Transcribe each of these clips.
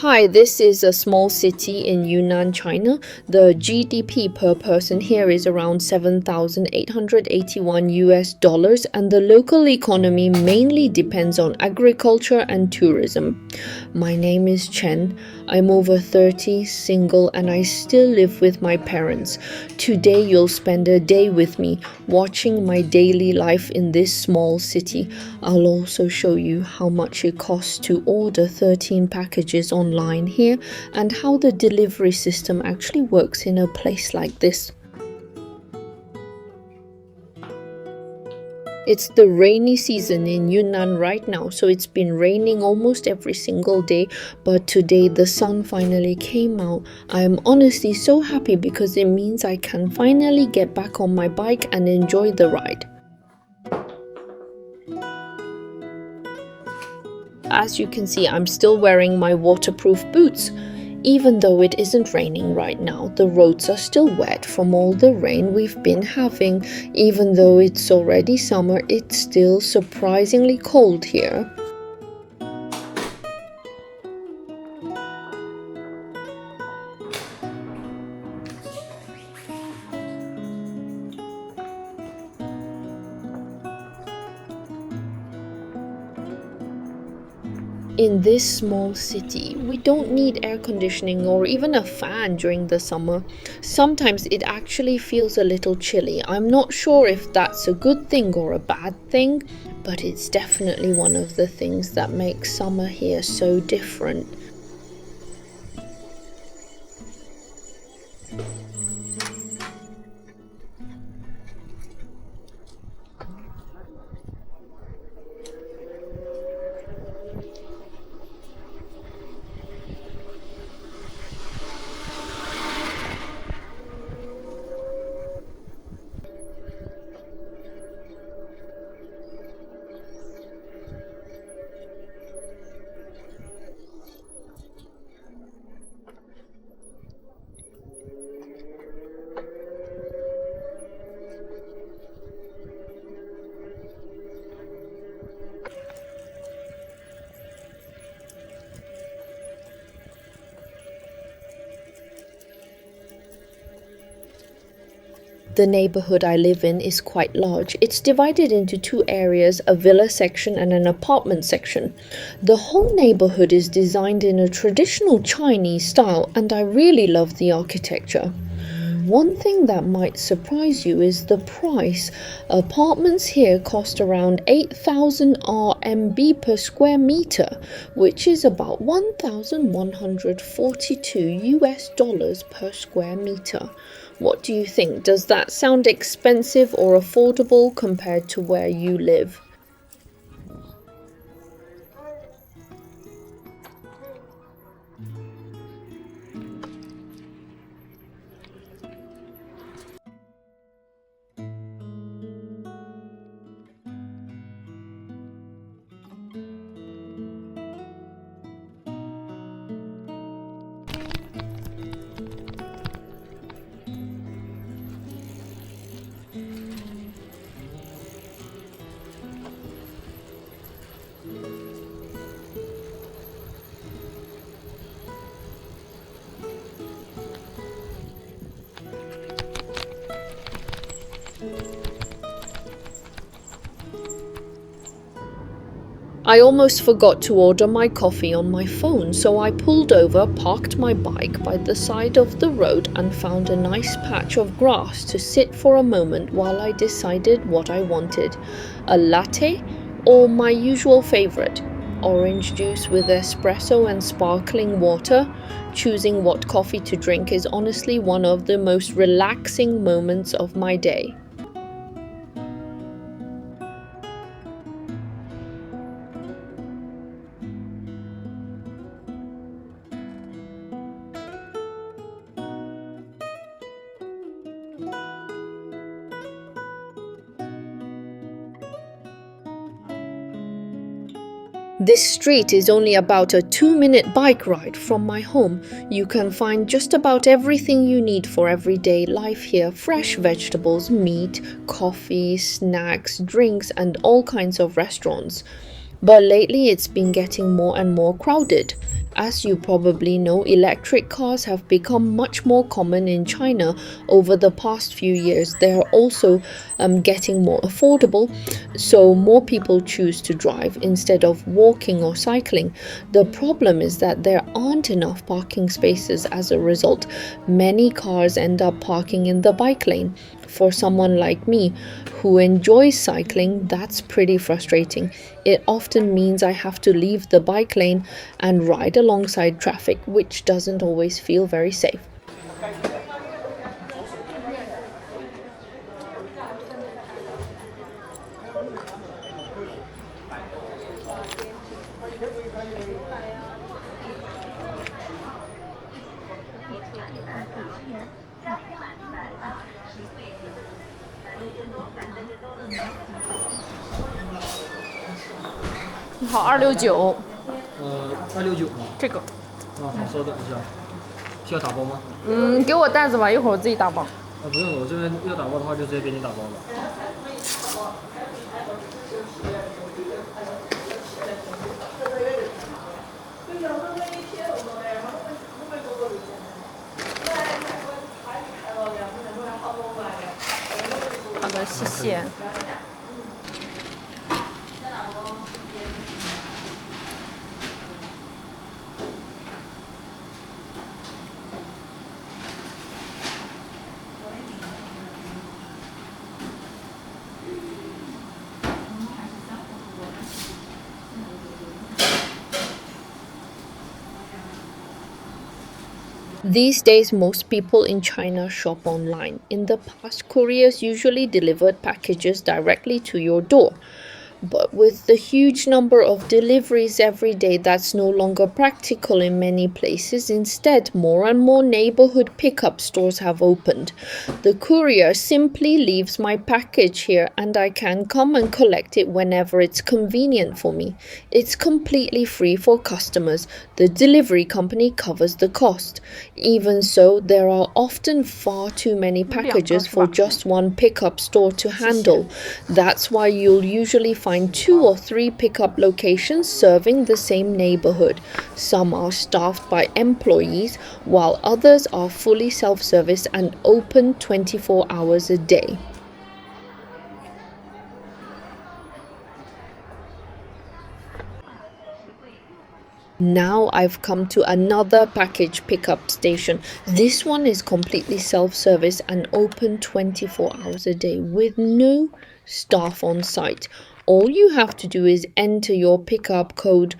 Hi, this is a small city in Yunnan, China. The GDP per person here is around 7,881 US dollars, and the local economy mainly depends on agriculture and tourism. My name is Chen. I'm over 30, single, and I still live with my parents. Today you'll spend a day with me watching my daily life in this small city. I'll also show you how much it costs to order 13 packages online here and how the delivery system actually works in a place like this. It's the rainy season in Yunnan right now, so it's been raining almost every single day, but today the sun finally came out. I am honestly so happy because it means I can finally get back on my bike and enjoy the ride. As you can see, I'm still wearing my waterproof boots. Even though it isn't raining right now, the roads are still wet from all the rain we've been having. Even though it's already summer, it's still surprisingly cold here. In this small city, we don't need air conditioning or even a fan during the summer. Sometimes it actually feels a little chilly. I'm not sure if that's a good thing or a bad thing, but it's definitely one of the things that makes summer here so different. The neighborhood I live in is quite large. It's divided into two areas, a villa section and an apartment section. The whole neighborhood is designed in a traditional Chinese style, and I really love the architecture. One thing that might surprise you is the price. Apartments here cost around 8,000 RMB per square meter, which is about 1,142 US dollars per square meter. What do you think? Does that sound expensive or affordable compared to where you live? I almost forgot to order my coffee on my phone, so I pulled over, parked my bike by the side of the road and found a nice patch of grass to sit for a moment while I decided what I wanted. A latte or my usual favorite, orange juice with espresso and sparkling water. Choosing what coffee to drink is honestly one of the most relaxing moments of my day. This street is only about a 2-minute bike ride from my home. You can find just about everything you need for everyday life here. Fresh vegetables, meat, coffee, snacks, drinks, and all kinds of restaurants. But lately it's been getting more and more crowded. As you probably know, electric cars have become much more common in China over the past few years. They are also getting more affordable, so more people choose to drive instead of walking or cycling. The problem is that there aren't enough parking spaces as a result. Many cars end up parking in the bike lane. For someone like me who enjoys cycling, that's pretty frustrating. It often means I have to leave the bike lane and ride alongside traffic, which doesn't always feel very safe.好，269。269吗？这个。好，稍等一下。需要打包吗？给我袋子吧，一会儿我自己打包。不用，我这边要打包的话就直接给你打包了。好的，谢谢。These days, most people in China shop online. In the past, couriers usually delivered packages directly to your door. But with the huge number of deliveries every day, that's no longer practical in many places. Instead, more and more neighborhood pickup stores have opened. The courier simply leaves my package here and I can come and collect it whenever it's convenient for me. It's completely free for customers. The delivery company covers the cost. Even so, there are often far too many packages for just one pickup store to handle. That's why you'll usually find 2 or 3 pickup locations serving the same neighborhood. Some are staffed by employees, while others are fully self-service and open 24 hours a day. Now I've come to another package pickup station. This one is completely self-service and open 24 hours a day with no staff on site. All you have to do is enter your pickup code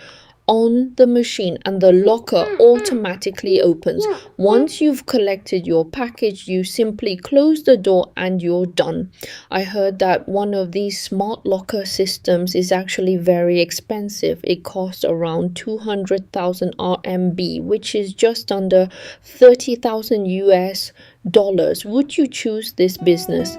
on the machine and the locker automatically opens. Once you've collected your package, you simply close the door and you're done. I heard that one of these smart locker systems is actually very expensive. It costs around 200,000 RMB, which is just under 30,000 US dollars. Would you choose this business?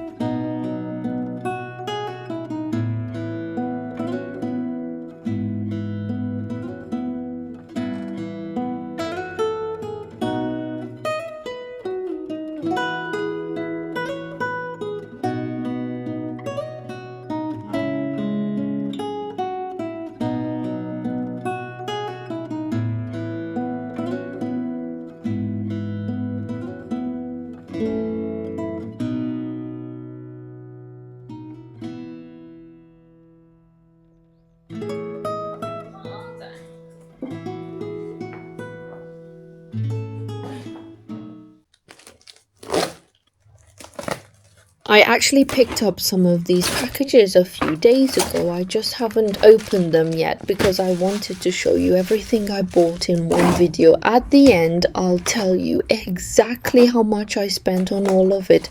I actually picked up some of these packages a few days ago. I just haven't opened them yet because I wanted to show you everything I bought in one video. At the end, I'll tell you exactly how much I spent on all of it.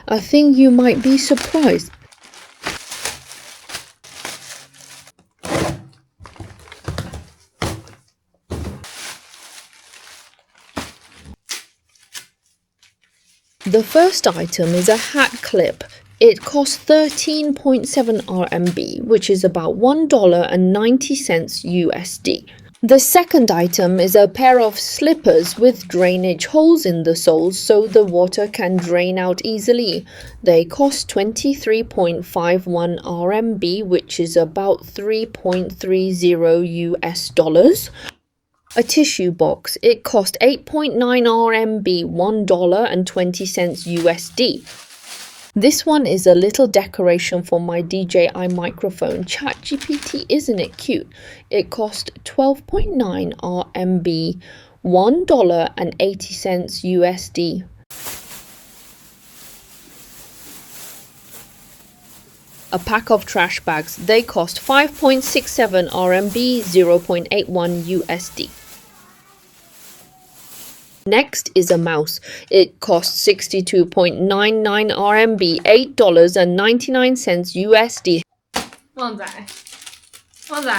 I think you might be surprised. The first item is a hat clip. It costs 13.7 RMB, which is about $1.90 USD. The second item is a pair of slippers with drainage holes in the soles so the water can drain out easily. They cost 23.51 RMB, which is about $3.30 US dollars. A tissue box. It cost 8.9 RMB, $1.20 USD. This one is a little decoration for my DJI microphone. ChatGPT, isn't it cute? It cost 12.9 RMB, $1.80 USD. A pack of trash bags. They cost 5.67 RMB, 0.81 USD. Next is a mouse. It costs 62.99 RMB, $8.99 USD. 旺仔，旺仔，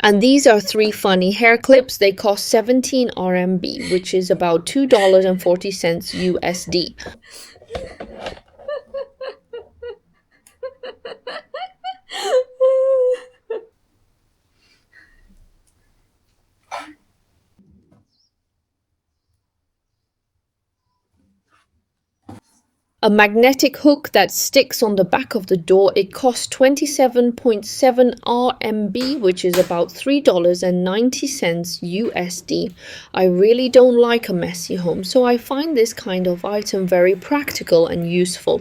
And these are 3 funny hair clips. They cost 17 RMB, which is about $2.40 USD. A magnetic hook that sticks on the back of the door. It costs 27.7 RMB, which is about $3.90 USD. I really don't like a messy home, so I find this kind of item very practical and useful.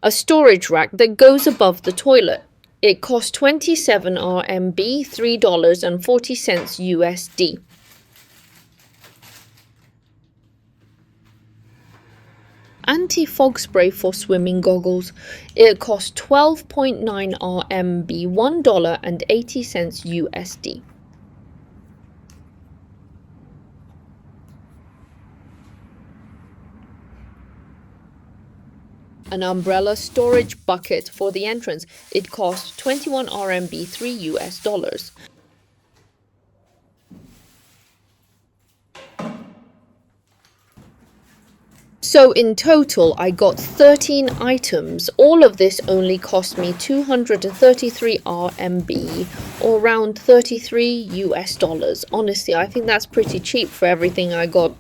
A storage rack that goes above the toilet. It costs 27 RMB, $3.40 USD. Anti-fog spray for swimming goggles. It costs 12.9 RMB, $1.80 USD. An umbrella storage bucket for the entrance. It costs 21 RMB, $3 US. So in total, I got 13 items. All of this only cost me 233 RMB, or around $33 US. Honestly, I think that's pretty cheap for everything I got.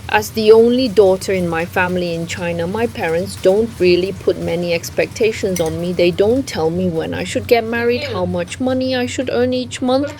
As the only daughter in my family in China, my parents don't really put many expectations on me. They don't tell me when I should get married, how much money I should earn each month,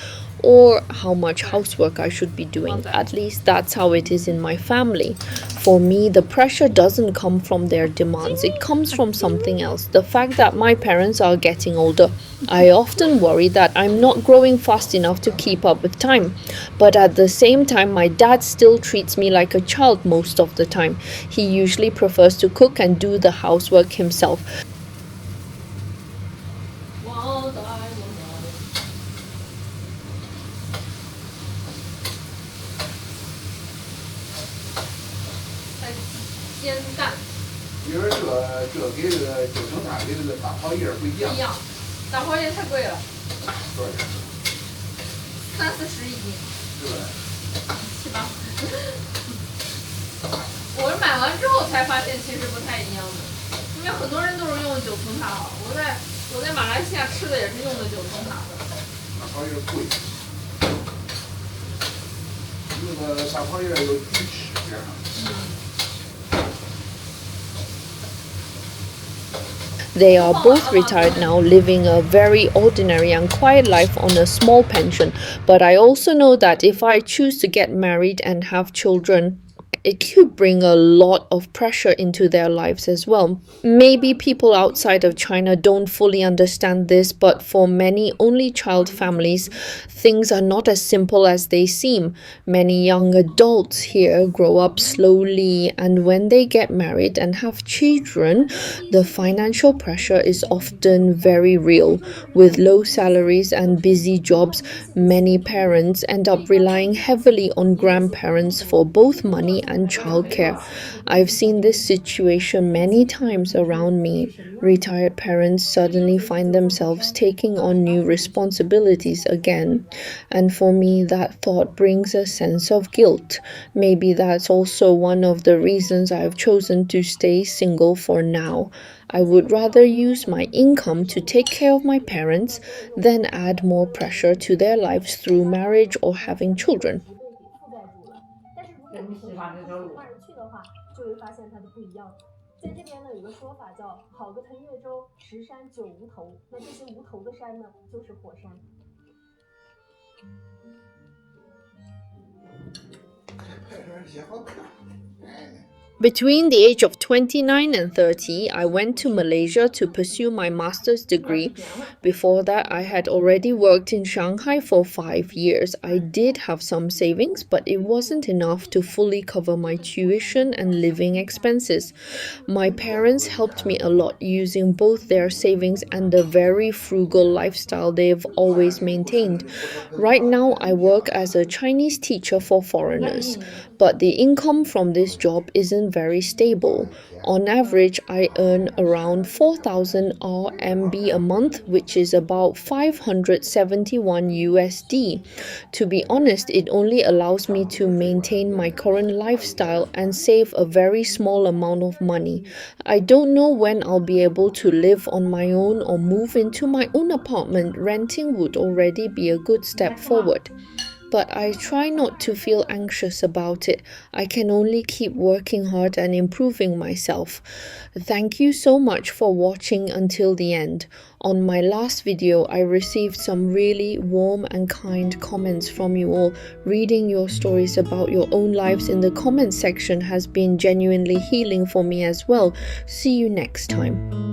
or how much housework I should be doing. At least that's how it is in my family. For me, the pressure doesn't come from their demands. It comes from something else. The fact that my parents are getting older. I often worry that I'm not growing fast enough to keep up with time. But at the same time, my dad still treats me like a child most of the time. He usually prefers to cook and do the housework himself. They are both retired now, living a very ordinary and quiet life on a small pension. But I also know that if I choose to get married and have children, it could bring a lot of pressure into their lives as well. Maybe people outside of China don't fully understand this, but for many only child families, things are not as simple as they seem. Many young adults here grow up slowly, and when they get married and have children, the financial pressure is often very real. With low salaries and busy jobs, many parents end up relying heavily on grandparents for both money and childcare. I've seen this situation many times around me. Retired parents suddenly find themselves taking on new responsibilities again. And for me, that thought brings a sense of guilt. Maybe that's also one of the reasons I've chosen to stay single for now. I would rather use my income to take care of my parents than add more pressure to their lives through marriage or having children. Between the age of 29 and 30, I went to Malaysia to pursue my master's degree. Before that, I had already worked in Shanghai for 5 years. I did have some savings, but it wasn't enough to fully cover my tuition and living expenses. My parents helped me a lot using both their savings and the very frugal lifestyle they've always maintained. Right now, I work as a Chinese teacher for foreigners, but the income from this job isn't very stable. On average, I earn around 4,000 RMB a month, which is about 571 USD. To be honest, it only allows me to maintain my current lifestyle and save a very small amount of money. I don't know when I'll be able to live on my own or move into my own apartment. Renting would already be a good step forward. But I try not to feel anxious about it. I can only keep working hard and improving myself. Thank you so much for watching until the end. On my last video, I received some really warm and kind comments from you all. Reading your stories about your own lives in the comment section has been genuinely healing for me as well. See you next time.